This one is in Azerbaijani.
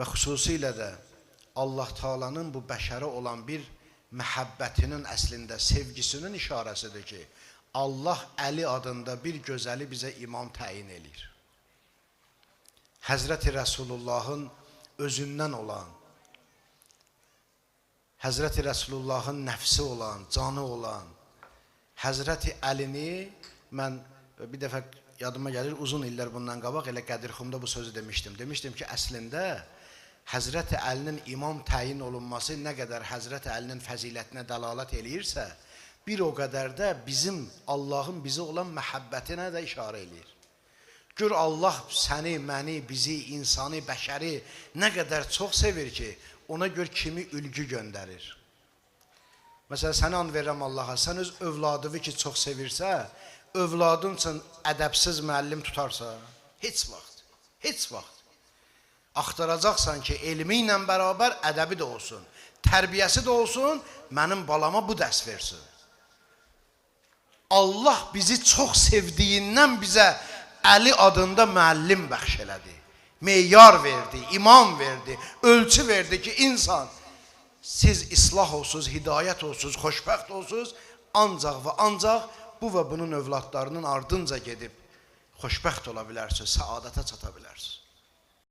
və xüsusilə də Allah Taala'nın bu bəşərə olan bir məhəbbətinin əslində sevgisinin işarəsidir ki, Allah Əli adında bir gözəli bizə imam təyin edir. Həzrəti Rəsulullahın özündən olan, Həzrəti Rəsulullahın nəfsi olan, canı olan, Həzrəti Əlini mən bir dəfə yadıma gəlir, uzun illər bundan qabaq elə Qədirxumda bu sözü demişdim. Demişdim ki, əslində Həzrəti Əlinin imam təyin olunması nə qədər Həzrəti Əlinin fəzilətinə dəlalət eləyirsə, bir o qədər də bizim Allahın bizə olan məhəbbətinə də işarə eləyir. Gör Allah səni, məni, bizi, insanı, bəşəri nə qədər çox sevir ki, ona gör kimi ülgü göndərir. Məsələn, səni and verirəm Allaha, sən öz övladını ki çox sevirsə, övladın üçün ədəbsiz müəllim tutarsa, heç vaxt. Axtaracaqsan ki, elmi ilə bərabər ədəbi də olsun, tərbiyəsi də olsun, mənim balama bu dərs versin. Allah bizi çox sevdiyindən bizə Əli adında müəllim bəxş elədi. Meyar verdi, imam verdi, ölçü verdi ki, insan, siz islah olsunuz, hidayət olsunuz, xoşbəxt olsunuz, ancaq və ancaq bu və bunun övladlarının ardınca gedib xoşbəxt ola bilərsiniz, səadətə çata bilərsiniz.